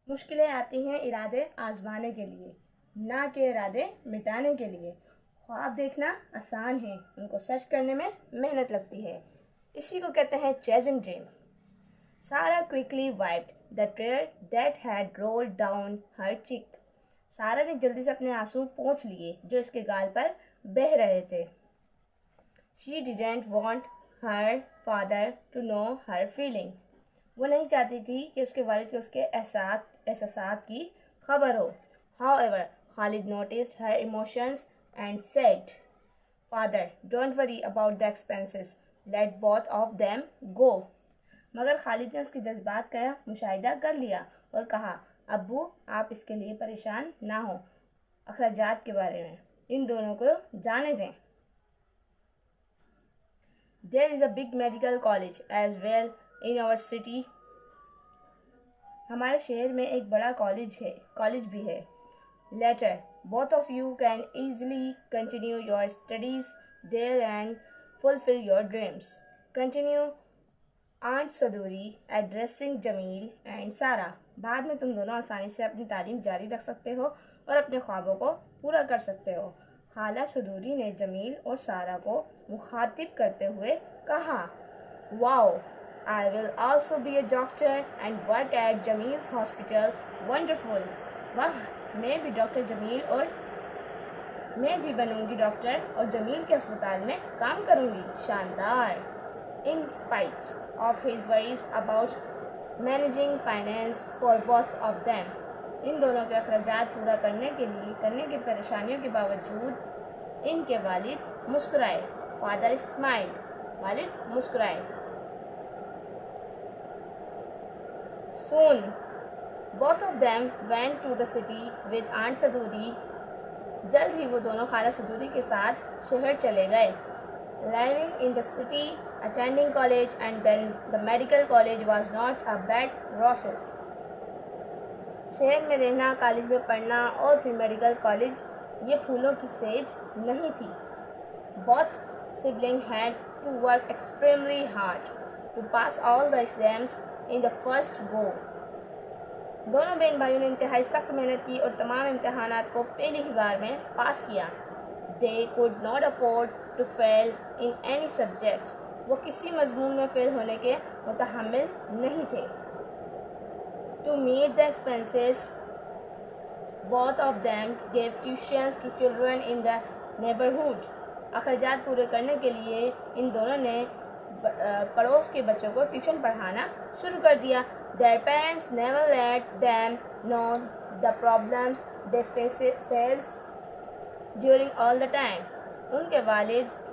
मुश्किलें आती हैं इरादे आजमाने के लिए, ना कि इरादे मिटाने के लिए। ख्वाब देखना आसान है, उनको सच करने में मेहनत लगती है। इसी को कहते हैं chasing dream. Sarah quickly wiped the tear that had rolled down her cheek. Sarah ने जल्दी से अपने आंसू पोंछ लिए जो इसके गाल पर बह रहे थे। She didn't want her father to know her feeling. वो नहीं चाहती थी कि उसके वालिद को उसके एहसासात की खबर हो। However, Khalid noticed her emotions and said, "Father, don't worry about the expenses. Let both of them go." मगर खालिद ने उसके जज्बात का मुशाहिदा कर लिया और कहा, अब्बू आप इसके लिए परेशान ना हो, अखराजात के बारे में इन दोनों को जाने दें। There is a big medical college as well in our city. हमारे शहर में एक बड़ा कॉलेज भी है। Later, both of you can easily continue your studies there and fulfill your dreams. Continue Aunt Saduri addressing Jamil and Sara. बाद में तुम दोनों आसानी से अपनी तालीम जारी रख सकते हो और अपने ख्वाबों को पूरा कर सकते हो। खाला सदूरी ने जमील और सारा को मुखातिब करते हुए कहा, wow, I will also be a doctor and work at Jamil's hospital. Wonderful. वाह, मैं भी बनूंगी डॉक्टर और जमील के अस्पताल में काम करूंगी। शानदार। In spite of his worries about managing finance for both of them. इन दोनों के अखराजात पूरा करने की परेशानियों के बावजूद इनके वालिद मुस्कुराए। Father smiled. वालिद मुस्कुराए। Soon, both of them went to the city with Aunt Saduri. जल्द ही वो दोनों खाला सदूरी के साथ शहर चले गए। Living in the city, attending college and then the medical college was not a bad process. शहर में रहना, कॉलेज में पढ़ना और फिर मेडिकल कॉलेज, ये फूलों की सेज नहीं थी। Both siblings had to work extremely hard to pass all the exams in the first go. दोनों बहन भाइयों ने इंतहाई सख्त मेहनत की और तमाम इम्तहानात को पहली ही बार में पास किया। They could not afford to fail in any subject. वो किसी मजमून में फेल होने के मुतहम्मिल नहीं थे। To meet the expenses, both of them gave tuitions to children in the neighborhood. अखराजात पूरे करने के लिए इन दोनों ने पड़ोस के बच्चों को ट्यूशन पढ़ाना शुरू कर दिया। Their parents never let them know the problems they faced during all the time.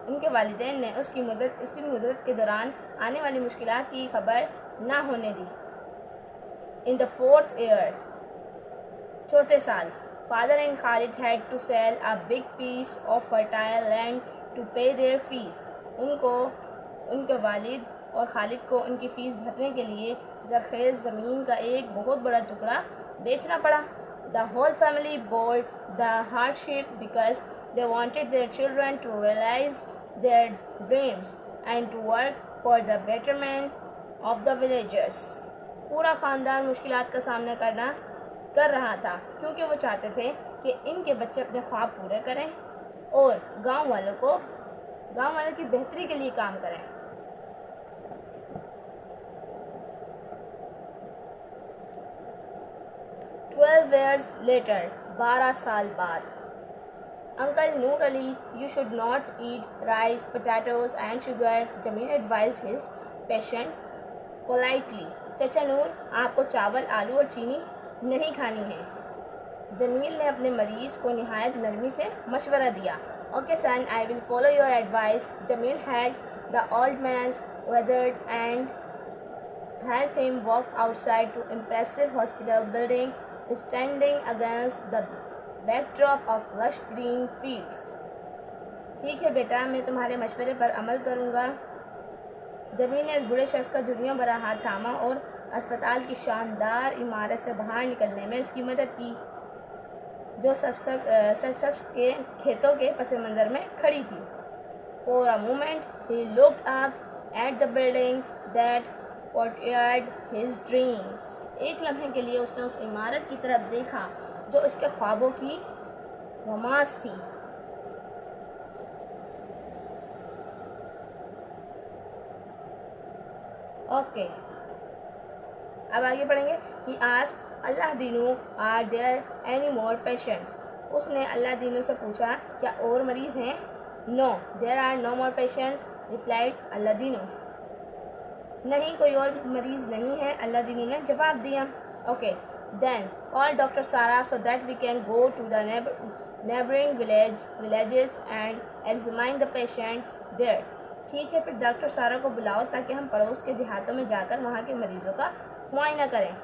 उनके वालिदैन ने इसी मुद्दत के दौरान आने वाली मुश्किलात की खबर ना होने दी। In the fourth year, चौथे साल, Father and Khalid had to sell a big piece of fertile land to pay their fees. उनके वालिद और खालिद को उनकी फ़ीस भरने के लिए ज़रख़ेज़ ज़मीन का एक बहुत बड़ा टुकड़ा बेचना पड़ा। The whole family bore the hardship because they wanted their children to realize their dreams and to work for the betterment of the villagers. पूरा ख़ानदान मुश्किलात का सामना कर रहा था क्योंकि वो चाहते थे कि इनके बच्चे अपने ख्वाब पूरे करें और गांव वालों की बेहतरी के लिए काम करें। 12 years later, 12 साल बाद, Uncle Noor Ali, you should not eat rice, potatoes and sugar. Jamil advised his patient politely. चचा नूर, आपको चावल, आलू और चीनी नहीं खानी है। जमील ने अपने मरीज को निहायत नरमी से मशवरा दिया। Okay son, I will follow your advice. Jamil had the old man's withered and helped him walk outside to impressive hospital building standing against the backdrop of lush green fields. ठीक है बेटा, मैं तुम्हारे मशवरे पर अमल करूँगा। जमील ने इस बूढ़े शख्स का झुर्रियों भरा हाथ थामा और अस्पताल की शानदार इमारत से बाहर निकलने में उसकी मदद की, जो सरसब्ज के खेतों के पस मंज़र में खड़ी थी। For a moment he looked up at the building that courtyard his dreams. एक लम्हे के लिए उसने उस इमारत की तरफ देखा जो उसके ख्वाबों की रमाज थी. ओके, अब आगे पढ़ेंगे. He asked Alladinu are there any more patients. उसने अल्लादीनू से पूछा क्या और मरीज़ हैं. No there are no more patients replied Alladinu. नहीं, कोई और मरीज़ नहीं है, अल्लादीनू ने जवाब दिया. Okay, then call doctor Sara so that we can go to the neighboring villages and examine the patients there. ठीक है, फिर डॉक्टर सारा को बुलाओ ताकि हम पड़ोस के देहातों में जाकर वहाँ के मरीज़ों का मुआयना करें.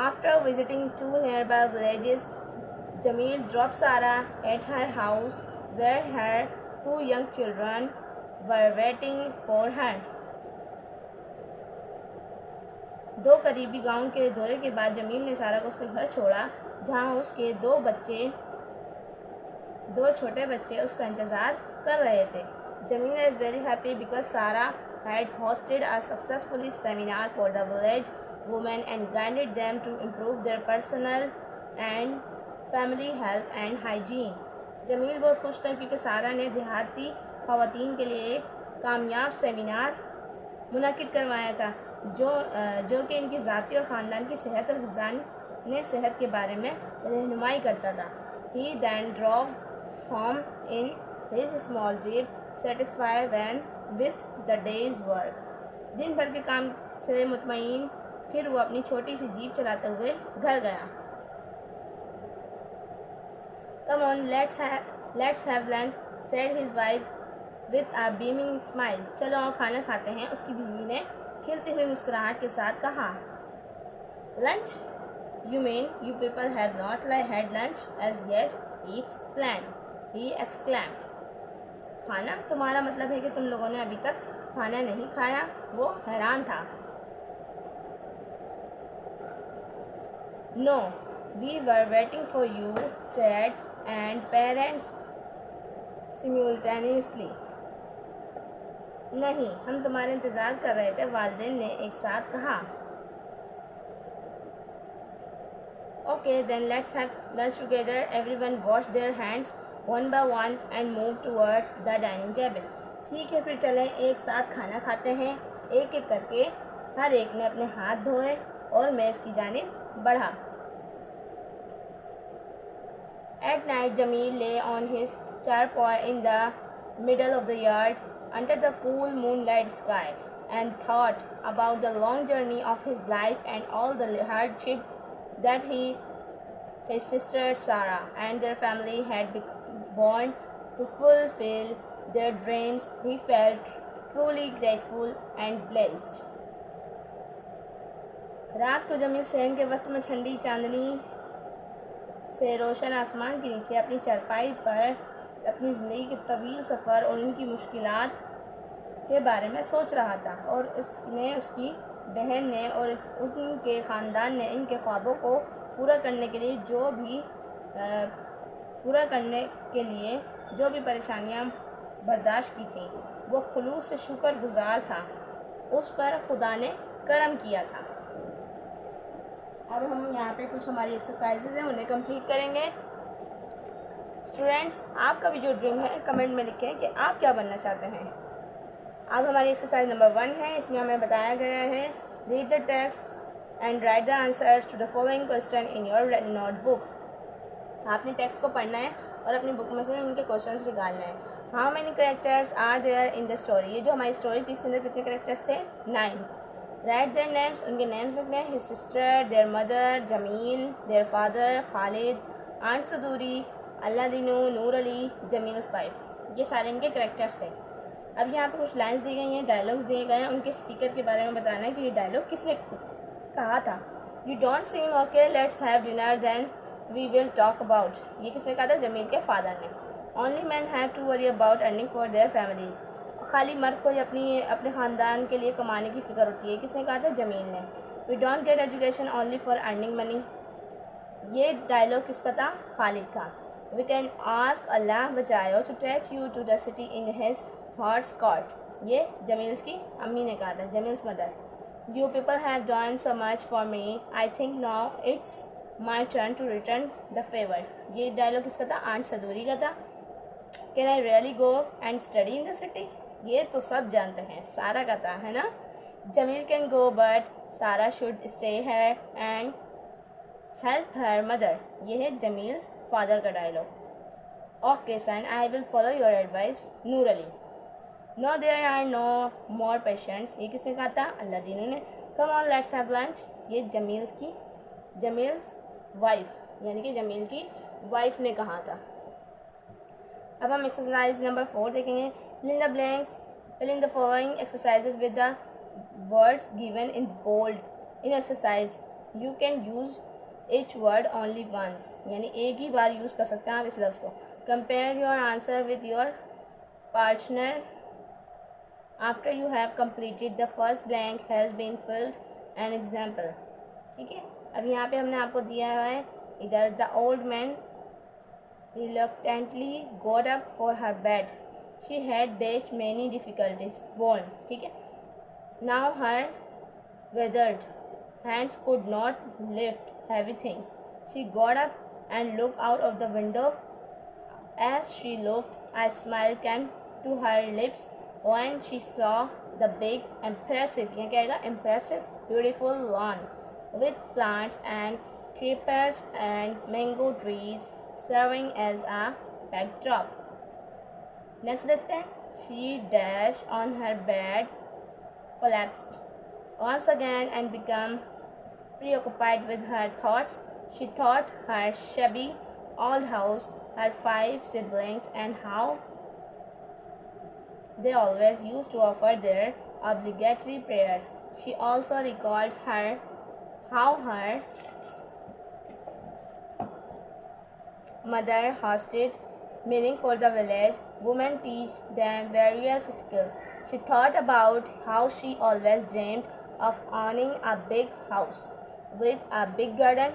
After visiting 2 nearby villages, Jamil dropped Sarah at her house where her 2 young children were waiting for her. 2 करीबी गांव के दौरे के बाद जमील ने सारा को उसके घर छोड़ा जहां उसके 2 छोटे बच्चे उसका इंतज़ार कर रहे थे. Jamil is very happy because Sarah had hosted a successful seminar for the village women and guided them to improve their personal and family health and hygiene. Jameel बहुत खुश था क्योंकि सारा ने देहाती ख़वातीन के लिए एक कामयाब सेमिनार मुनक़िद करवाया था जो कि इनकी ज़ाती और ख़ानदान की सेहत और हिफ़्ज़ान सेहत के बारे में रहनुमाई करता था. He then drove home in his small jeep, satisfied with the day's work. दिन भर के काम से मुतमईन फिर वो अपनी छोटी सी जीप चलाते हुए घर गया. Come on, let's have lunch, said his wife with a beaming smile. चलो आओ खाना खाते हैं, उसकी बीवी ने खिलती हुई मुस्कुराहट के साथ कहा. Lunch? You mean you people have not had lunch as yet? He exclaimed. खाना? तुम्हारा मतलब है कि तुम लोगों ने अभी तक खाना नहीं खाया? वो हैरान था. No, we were waiting for you, said and parents simultaneously. नहीं, हम तुम्हारे इंतज़ार कर रहे थे, वालिदैन ने एक साथ कहा. Okay, then let's have lunch together. Everyone washed their hands one by one and moved towards the dining table. ठीक है, फिर चलें एक साथ खाना खाते हैं. एक एक करके हर एक ने अपने हाथ धोए और मेज़ की जानिब बढ़ा. At night, Jamil lay on his charpoy in the middle of the yard under the cool moonlight sky and thought about the long journey of his life and all the hardship that his sister Sarah and their family had borne to fulfill their dreams. He felt truly grateful and blessed. रात को जमील सहन के वस्त में ठंडी चांदनी से रोशन आसमान के नीचे अपनी चारपाई पर अपनी ज़िंदगी के तवील सफ़र और उनकी मुश्किलात के बारे में सोच रहा था. और उसकी बहन ने और उनके ख़ानदान ने इनके ख्वाबों को पूरा करने के लिए जो भी परेशानियां बर्दाश्त की थी, वो खुलूस से शुक्रगुजार था. उस पर खुदा ने करम किया था. अब हम यहाँ पे कुछ हमारी एक्सरसाइजेज हैं, उन्हें कंप्लीट करेंगे. स्टूडेंट्स, आपका भी जो ड्रीम है कमेंट में लिखें कि आप क्या बनना चाहते हैं. अब हमारी एक्सरसाइज नंबर 1 है. इसमें हमें बताया गया है read the text and write the answers to the following question in your notebook. आपने टेक्स्ट को पढ़ना है और अपनी बुक में से उनके क्वेश्चंस निकालना है. How many characters are there in the story. ये जो हमारी स्टोरी थी इसके अंदर कितने कैरेक्टर्स थे? 9. Write their names. उनके नेम्स लिखने हैं. His sister, their mother Jamil, their father Khalid, aunt Saduri, Alladinu, Noor Ali, Jamil's wife. ये सारे इनके कैरेक्टर्स थे. अब यहाँ पे कुछ लाइन्स दी गई हैं, डायलॉग्स दिए गए हैं. उनके स्पीकर के बारे में बताना है कि ये डायलॉग किसने कहा था. You don't seem okay, let's have dinner then we will talk about. ये किसने कहा था? जमील के फादर ने. Only man have to worry about earning for their families. खाली मर्द को ही अपने ख़ानदान के लिए कमाने की फ़िक्र होती है. किसने कहा था? जमील ने. We don't get education only for earning money. ये डायलॉग किसका था? खालिद का. वी कैन आस्क अल्लाह बचाओ to take you to the city in his horse cart. ये जमील्स की अम्मी ने कहा था, Jamil's mother. You people have done so much for me. I think now it's my turn to return the favor. ये dialogue किसका था? आंट सदूरी का था. Can I really go and study in the city? ये तो सब जानते हैं, सारा का था, है ना. जमील can go but सारा should stay here and help her mother. ये है जमील फादर का डायलॉग. Okay son, I will follow your advice. Noor Ali. No, there are no more patients. ये किसने कहा था? अल्लादीन ने. Come on, let's have lunch. ये जमील्स वाइफ यानी कि जमील की वाइफ ने कहा था. अब हम एक्सरसाइज नंबर 4 देखेंगे. Fill in the blanks. Fill in the following exercises with the words given in bold. In exercise, you can use each word only once. यानी एक ही बार यूज़ कर सकते हैं आप इस लफ्ज़ को. Compare your answer with your partner. After you have completed the first blank has been filled. An example. ठीक है. अब यहाँ पे हमने आपको दिया है इधर the old man reluctantly got up for her bed. She had faced many difficulties. Born. ठीक है. Now her withered hands could not lift heavy things. She got up and looked out of the window. As she looked, a smile came to her lips when she saw the big, impressive, यहाँ क्या आएगा? Impressive, beautiful lawn with plants and creepers and mango trees serving as a backdrop. Next देखते हैं. She dashed on her bed, collapsed once again and became preoccupied with her thoughts. She thought her shabby old house, her 5 siblings, and how they always used to offer their obligatory prayers. She also recalled how her mother hosted meeting for the village women teach them various skills. She thought about how she always dreamed of owning a big house with a big garden,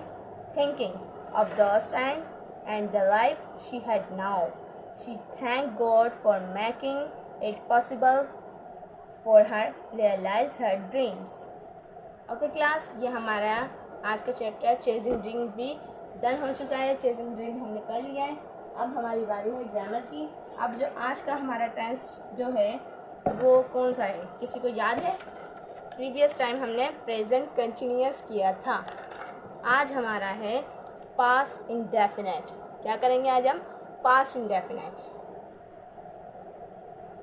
thinking of those times and the life she had now. She thanked God for making it possible for her realize her dreams. Okay class, ये हमारा आज का chapter chasing dream भी done हो चुका है. Chasing dream हमने कर लिया है. अब हमारी बारी है ग्रामर की. अब जो आज का हमारा टेंस जो है वो कौन सा है? किसी को याद है? प्रीवियस टाइम हमने प्रेजेंट कंटिन्यूअस किया था. आज हमारा है पास्ट इंडेफिनेट. क्या करेंगे आज हम? Past indefinite.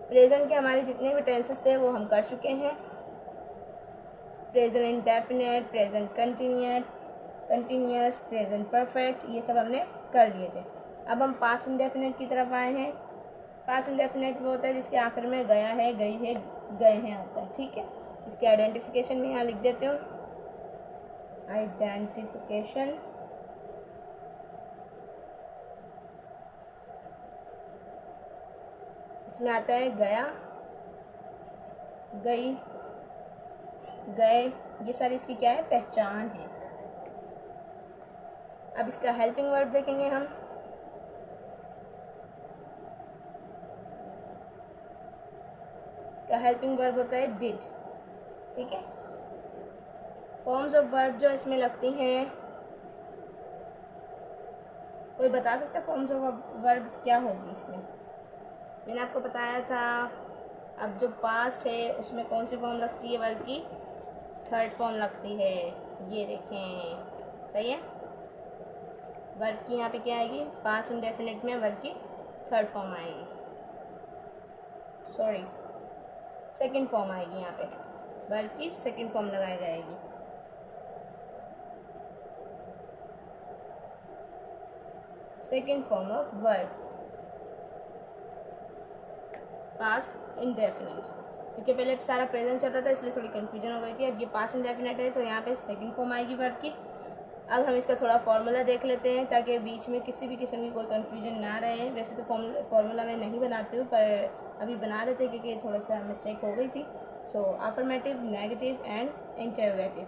प्रेजेंट के हमारे जितने भी टेंसेस थे वो हम कर चुके हैं. Present indefinite, present continuous, present perfect, ये सब हमने कर लिए थे. अब हम पास्ट इंडेफिनेट की तरफ आए हैं. पास्ट इंडेफिनेट वो होता है जिसके आखिर में गया है, गई है, गए हैं आता है. ठीक है. इसके आइडेंटिफिकेशन में यहाँ लिख देते हूँ. आइडेंटिफिकेशन इसमें आता है गया, गई, गए, ये सारी इसकी क्या है? पहचान है. अब इसका हेल्पिंग वर्ब देखेंगे हम. इसका हेल्पिंग वर्ब होता है डिड. ठीक है. फॉर्म्स ऑफ वर्ब जो इसमें लगती हैं, कोई बता सकता है फॉर्म्स ऑफ वर्ब क्या होगी इसमें? मैंने आपको बताया था. अब जो पास्ट है उसमें कौन सी फॉर्म लगती है वर्ब की? थर्ड फॉर्म लगती है. ये देखें, सही है. वर्ब की यहाँ पे क्या आएगी? पास्ट इंडेफिनिट में वर्ब की थर्ड फॉर्म आएगी. सॉरी, सेकंड फॉर्म आएगी. यहाँ पे वर्ब की सेकंड फॉर्म लगाई जाएगी. Second form of verb past indefinite. क्योंकि पहले सारा प्रेजेंट चल रहा था इसलिए थोड़ी कन्फ्यूजन हो गई थी. अब ये पास्ट इंडेफिनिट है तो यहाँ पे सेकंड फॉर्म आएगी वर्ब की. अब हम इसका थोड़ा फार्मूला देख लेते हैं ताकि बीच में किसी भी किस्म की कोई कन्फ्यूजन ना रहे. वैसे तो फार्मूला मैं नहीं बनाती हूँ पर अभी बना रहे थे क्योंकि थोड़ा सा मिस्टेक हो गई थी. So affirmative, negative and interrogative.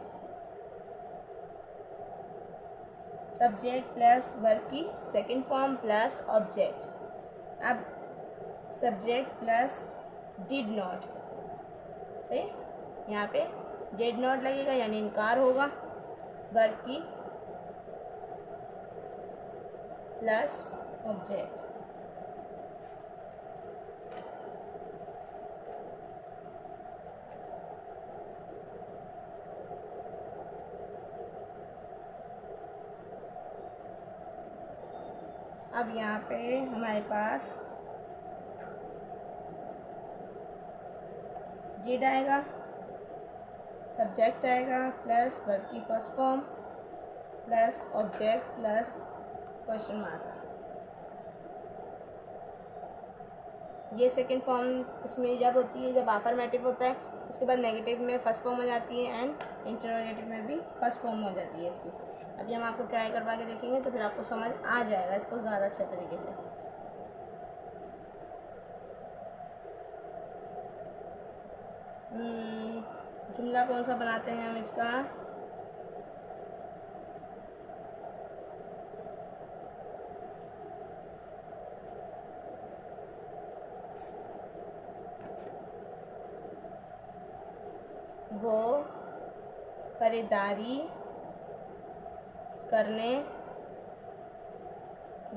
Subject plus verb की सेकंड फॉर्म प्लस ऑब्जेक्ट. अब सब्जेक्ट प्लस डिड नॉट. सही. यहाँ पे डिड नॉट लगेगा यानी इनकार होगा, वर्ब की प्लस ऑब्जेक्ट। अब यहाँ पे हमारे पास डिड आएगा, सब्जेक्ट आएगा प्लस वर्ब की first form plus object plus question mark. ये सेकंड फॉर्म इसमें जब होती है, जब अफर्मेटिव होता है, उसके बाद नेगेटिव में फर्स्ट फॉर्म हो जाती है एंड इंटरोगेटिव में भी फर्स्ट फॉर्म हो जाती है इसकी। अभी हम आपको ट्राई करवा के देखेंगे तो फिर आपको समझ आ जाएगा इसको ज़्यादा अच्छे तरीके से। जुमला कौन सा बनाते हैं हम इसका? वो खरीदारी करने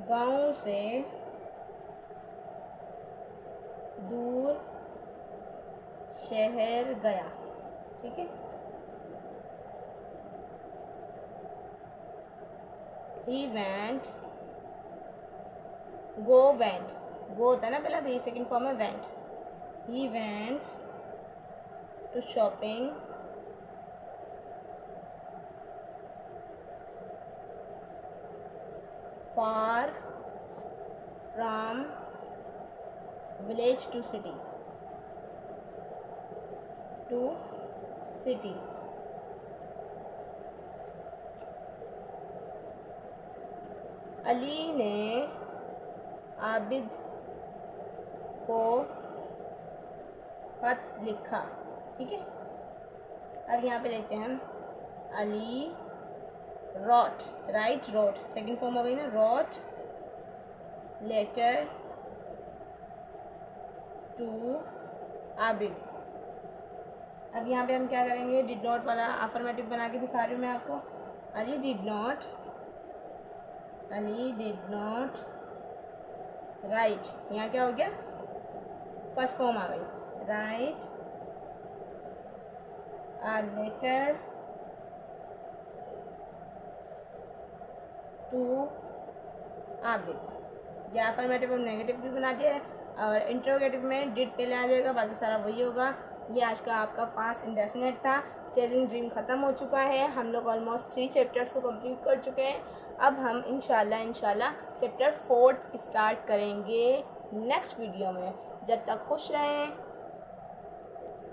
गांव से दूर शहर गया। ठीक है, he went, go went, go होता है ना पहला, भी सेकंड फॉर्म है went। he went to shopping far from village to city, to city। Ali ने आबिद को खत लिखा। ठीक है, अब यहाँ पे देखते हैं हम, अली wrote, write wrote second form हो गई ना, रॉट लेटर टू आबिद। अब यहाँ पे हम क्या करेंगे, डिड नॉट वाला अफर्मेटिव बना के दिखा रही हूँ मैं आपको। अली डिड नॉट राइट, यहाँ क्या हो गया, फर्स्ट फॉर्म आ गई, right a letter to Abid. या अफर्मेटिव और नेगेटिव भी बना दिया है, और इंटरोगेटिव में डिड पहले आ जाएगा, बाकी सारा वही होगा। ये आज का आपका पास इंडेफिनेट था। चेजिंग ड्रीम ख़त्म हो चुका है, हम लोग ऑलमोस्ट 3 चैप्टर्स को कंप्लीट कर चुके हैं। अब हम इंशाल्लाह चैप्टर 4 स्टार्ट करेंगे नेक्स्ट वीडियो में। जब तक खुश रहें,